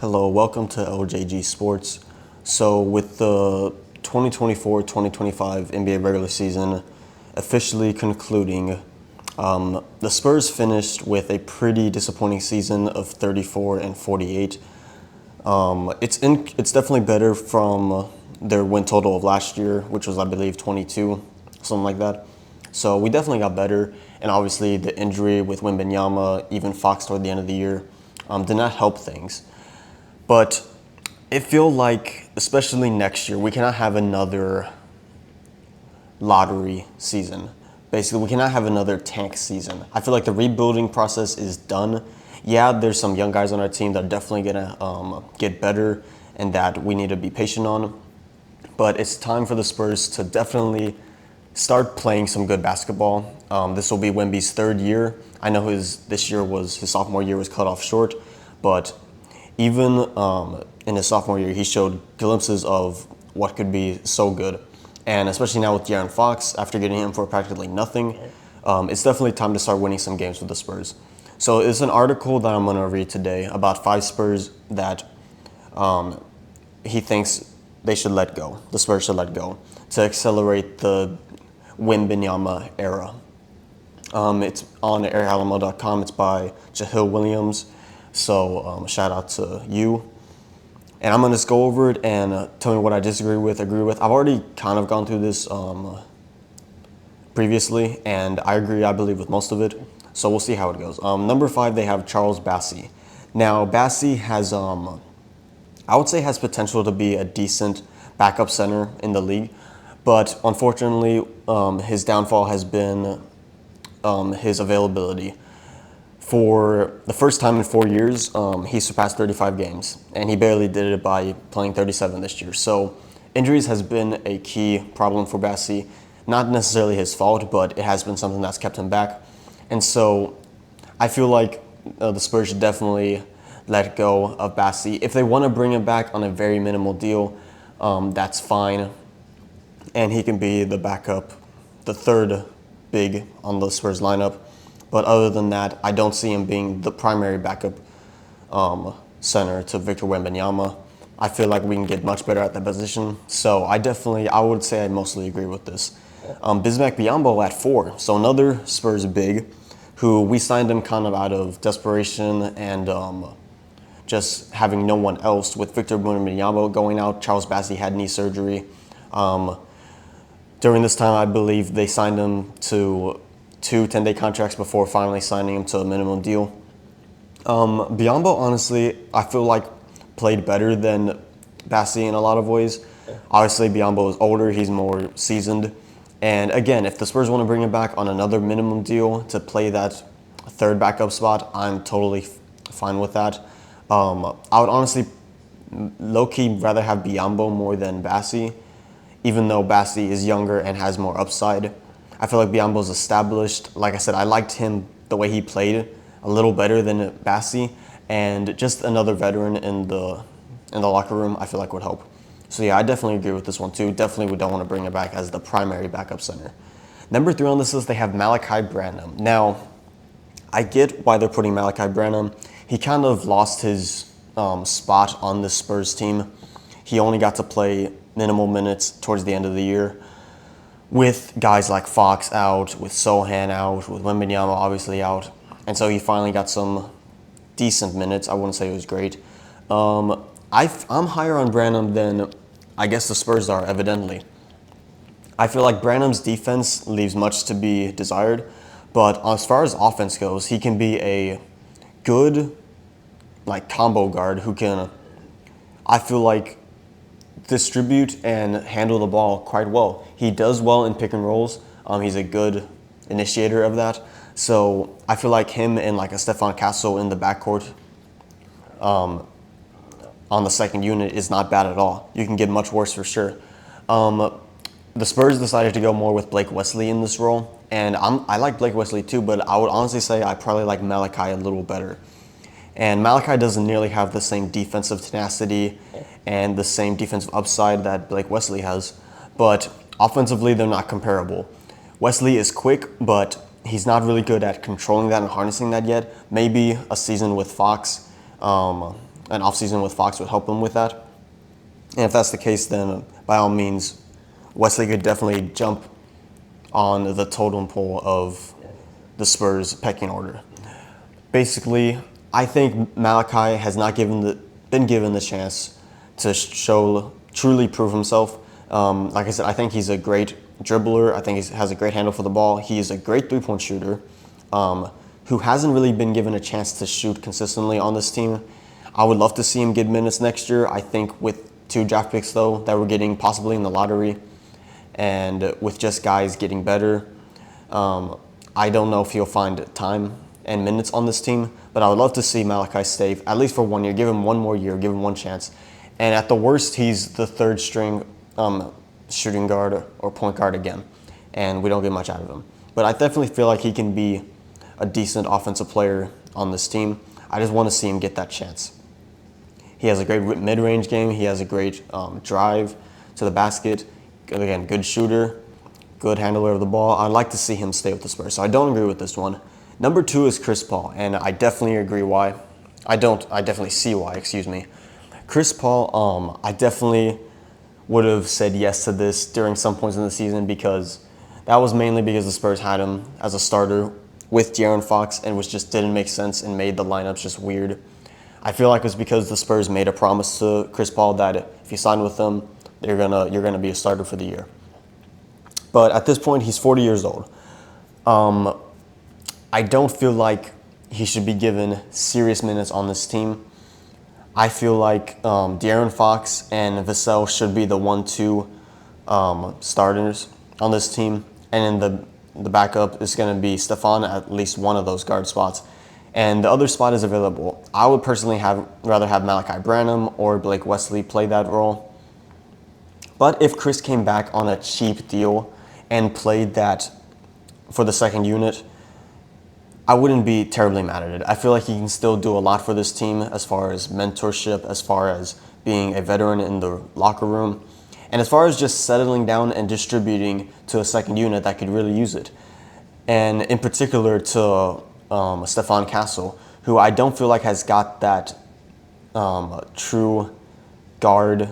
Hello, welcome to LJG Sports. So, with the 2024-2025 NBA regular season officially concluding, the Spurs finished with a pretty disappointing season of 34 and 48. It's definitely better from their win total of last year, which was I believe 22, something like that. So we definitely got better, and obviously the injury with Wembanyama, even Fox toward the end of the year, did not help things. But it feels like, especially next year, we cannot have another lottery season. Basically, we cannot have another tank season. I feel like the rebuilding process is done. Yeah, there's some young guys on our team that are definitely gonna get better and that we need to be patient on. But it's time for the Spurs to definitely start playing some good basketball. This will be Wemby's third year. I know his sophomore year was cut off short, but even in his sophomore year, he showed glimpses of what could be so good. And especially now with De'Aaron Fox, after getting him for practically nothing, it's definitely time to start winning some games with the Spurs. So it's an article that I'm going to read today about 5 Spurs that he thinks they should let go. The Spurs should let go to accelerate the Wembanyama era. It's on airalamo.com. It's by Jahil Williams. So shout out to you. And I'm going to just go over it and tell me what I disagree with, agree with. I've already kind of gone through this previously, and I agree, I believe, with most of it. So we'll see how it goes. Number 5, they have Charles Bassey. Now, Bassey has, I would say, has potential to be a decent backup center in the league. But unfortunately, his downfall has been his availability. For the first time in 4 years, he surpassed 35 games, and he barely did it by playing 37 this year. So injuries has been a key problem for Bassey. Not necessarily his fault, but it has been something that's kept him back. And so I feel like the Spurs should definitely let go of Bassey. If they want to bring him back on a very minimal deal, that's fine. And he can be the backup, the third big on the Spurs lineup. But other than that, I don't see him being the primary backup center to Victor Wembanyama. I feel like we can get much better at that position. So I would say I mostly agree with this. Bismack Biyombo at 4. So another Spurs big who we signed him kind of out of desperation and just having no one else. With Victor Wembanyama going out, Charles Bassey had knee surgery. During this time, I believe they signed him to 2 10-day contracts before finally signing him to a minimum deal. Biyombo, honestly, I feel like played better than Bassey in a lot of ways. Obviously, Biyombo is older, he's more seasoned. And again, if the Spurs want to bring him back on another minimum deal to play that third backup spot, I'm totally fine with that. I would honestly, low-key, rather have Biyombo more than Bassey, even though Bassey is younger and has more upside. I feel like Biyombo's established. Like I said, I liked him the way he played a little better than Bassey, and just another veteran in the locker room I feel like would help. So yeah, I definitely agree with this one too. Definitely we don't want to bring him back as the primary backup center. Number 3 on this list, they have Malachi Branham. Now, I get why they're putting Malachi Branham. He kind of lost his spot on the Spurs team. He only got to play minimal minutes towards the end of the year, with guys like Fox out, with Sohan out, with Wembanyama obviously out. And so he finally got some decent minutes. I wouldn't say it was great. I'm higher on Branham than I guess the Spurs are, evidently. I feel like Branham's defense leaves much to be desired, but as far as offense goes, he can be a good combo guard who can, I feel like, distribute and handle the ball quite well. He does well in pick and rolls. He's a good initiator of that. So I feel like him and a Stephon Castle in the backcourt on the second unit is not bad at all. You can get much worse for sure. The Spurs decided to go more with Blake Wesley in this role, and I like Blake Wesley too, but I would honestly say I probably like Malachi a little better. And Malachi doesn't nearly have the same defensive tenacity and the same defensive upside that Blake Wesley has. But offensively, they're not comparable. Wesley is quick, but he's not really good at controlling that and harnessing that yet. Maybe a season with Fox an offseason with Fox would help him with that. And if that's the case, then by all means, Wesley could definitely jump on the totem pole of the Spurs pecking order. Basically, I think Malachi has not been given the chance to truly prove himself. Like I said, I think he's a great dribbler. I think he has a great handle for the ball. He is a great three-point shooter who hasn't really been given a chance to shoot consistently on this team. I would love to see him get minutes next year. I think with 2 draft picks, though, that we're getting possibly in the lottery, and with just guys getting better, I don't know if he'll find time and minutes on this team, but I would love to see Malachi stay at least for 1 year. Give him one more year, give him one chance. And at the worst, he's the third string shooting guard or point guard again, and we don't get much out of him. But I definitely feel like he can be a decent offensive player on this team. I just want to see him get that chance. He has a great mid-range game. He has a great drive to the basket. Again, good shooter, good handler of the ball. I'd like to see him stay with the Spurs, so I don't agree with this one. Number 2 is Chris Paul, and I definitely agree why. I definitely see why, excuse me. Chris Paul, I definitely would have said yes to this during some points in the season, because that was mainly because the Spurs had him as a starter with De'Aaron Fox, and which just didn't make sense and made the lineups just weird. I feel like it was because the Spurs made a promise to Chris Paul that if you sign with them, you're gonna be a starter for the year. But at this point, he's 40 years old. I don't feel like he should be given serious minutes on this team. I feel like De'Aaron Fox and Vassell should be the 1-2 starters on this team, and in the backup is going to be Stephon at least one of those guard spots, and the other spot is available. I would personally rather have Malachi Branham or Blake Wesley play that role. But if Chris came back on a cheap deal and played that for the second unit, I wouldn't be terribly mad at it. I feel like he can still do a lot for this team as far as mentorship, as far as being a veteran in the locker room, and as far as just settling down and distributing to a second unit that could really use it. And in particular to Stephon Castle, who I don't feel like has got that true guard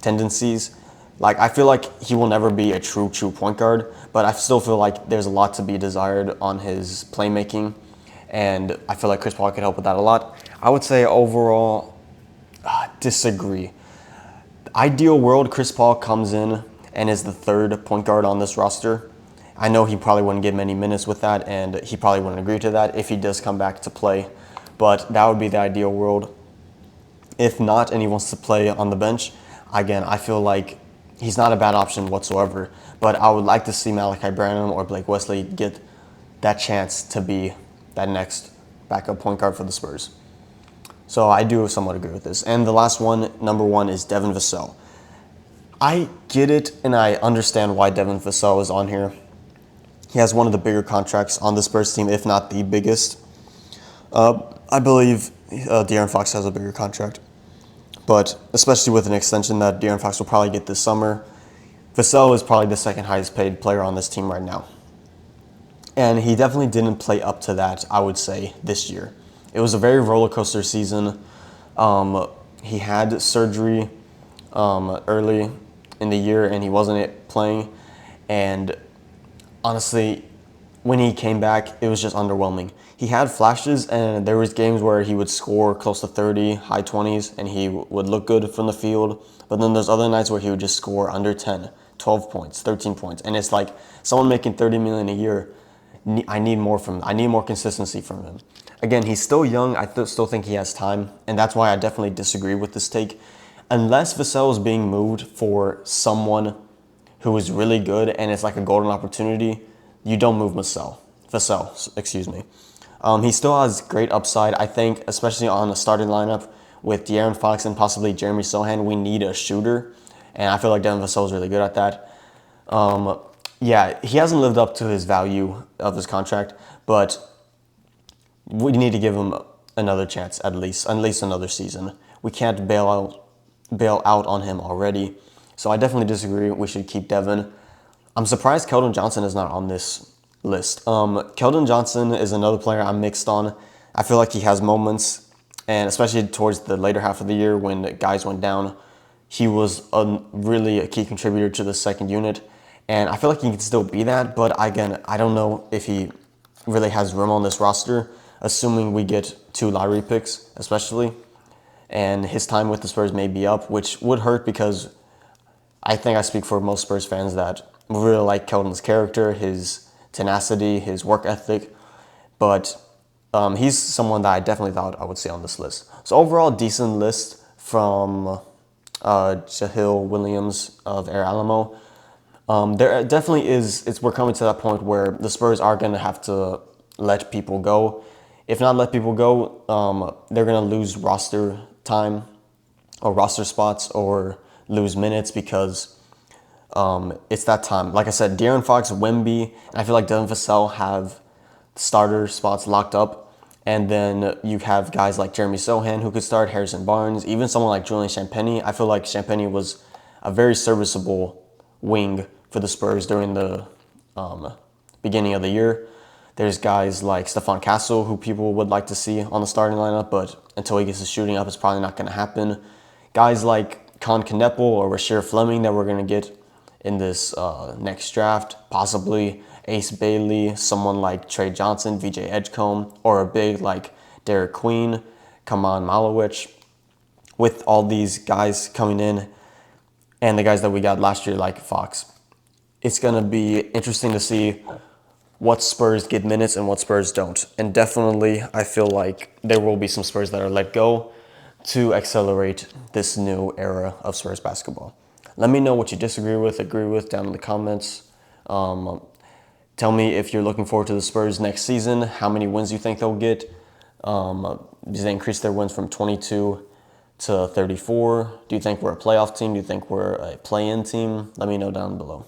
tendencies. Like, I feel like he will never be a true point guard, but I still feel like there's a lot to be desired on his playmaking, and I feel like Chris Paul could help with that a lot. I would say overall, disagree. Ideal world, Chris Paul comes in and is the third point guard on this roster. I know he probably wouldn't get many minutes with that, and he probably wouldn't agree to that if he does come back to play, but that would be the ideal world. If not, and he wants to play on the bench, again, I feel like he's not a bad option whatsoever, but I would like to see Malachi Branham or Blake Wesley get that chance to be that next backup point guard for the Spurs. So I do somewhat agree with this. And the last one, number 1, is Devin Vassell. I get it, and I understand why Devin Vassell is on here. He has one of the bigger contracts on the Spurs team, if not the biggest. I believe De'Aaron Fox has a bigger contract, but especially with an extension that De'Aaron Fox will probably get this summer, Vassell is probably the second highest paid player on this team right now. And he definitely didn't play up to that, I would say, this year. It was a very roller coaster season. He had surgery early in the year, and he wasn't playing. And honestly, when he came back, it was just underwhelming. He had flashes, and there was games where he would score close to 30, high 20s, and he would look good from the field. But then there's other nights where he would just score under 10, 12 points, 13 points. And it's like, someone making $30 million a year, I need more from him. I need more consistency from him. Again, he's still young. I still think he has time, and that's why I definitely disagree with this take. Unless Vassell is being moved for someone who is really good and it's like a golden opportunity, you don't move Vassell, excuse me. He still has great upside. I think, especially on the starting lineup with De'Aaron Fox and possibly Jeremy Sohan, we need a shooter, and I feel like Devin Vassell is really good at that. Yeah, he hasn't lived up to his value of his contract, but we need to give him another chance, at least another season. We can't bail out on him already. So I definitely disagree. We should keep Devin. I'm surprised Keldon Johnson is not on this list. Keldon Johnson is another player I'm mixed on. I feel like he has moments and especially towards the later half of the year when the guys went down, he was really a key contributor to the second unit. And I feel like he can still be that, but again, I don't know if he really has room on this roster, assuming we get 2 lottery picks, especially. And his time with the Spurs may be up, which would hurt because I think I speak for most Spurs fans that really like Keldon's character, his tenacity, his work ethic. But he's someone that I definitely thought I would see on this list. So overall, decent list from Jahil Williams of Air Alamo. There definitely is. We're coming to that point where the Spurs are going to have to let people go. If not let people go, they're going to lose roster time or roster spots or lose minutes because it's that time. Like I said, De'Aaron Fox, Wemby, and I feel like Devin Vassell have starter spots locked up. And then you have guys like Jeremy Sohan who could start, Harrison Barnes, even someone like Julian Champagnie. I feel like Champagnie was a very serviceable wing for the Spurs during the beginning of the year. There's guys like Stephon Castle who people would like to see on the starting lineup, but until he gets his shooting up, it's probably not going to happen. Guys like Con Kneppel or Rasheer Fleming that we're going to get in this next draft, possibly Ace Bailey, someone like Trey Johnson, VJ Edgecombe, or a big like Derek Queen, Kaman Malowich. With all these guys coming in and the guys that we got last year like Fox, it's going to be interesting to see what Spurs get minutes and what Spurs don't. And definitely, I feel like there will be some Spurs that are let go to accelerate this new era of Spurs basketball. Let me know what you disagree with, agree with down in the comments. Tell me if you're looking forward to the Spurs next season, how many wins you think they'll get. Do they increase their wins from 22 to 34? Do you think we're a playoff team? Do you think we're a play-in team? Let me know down below.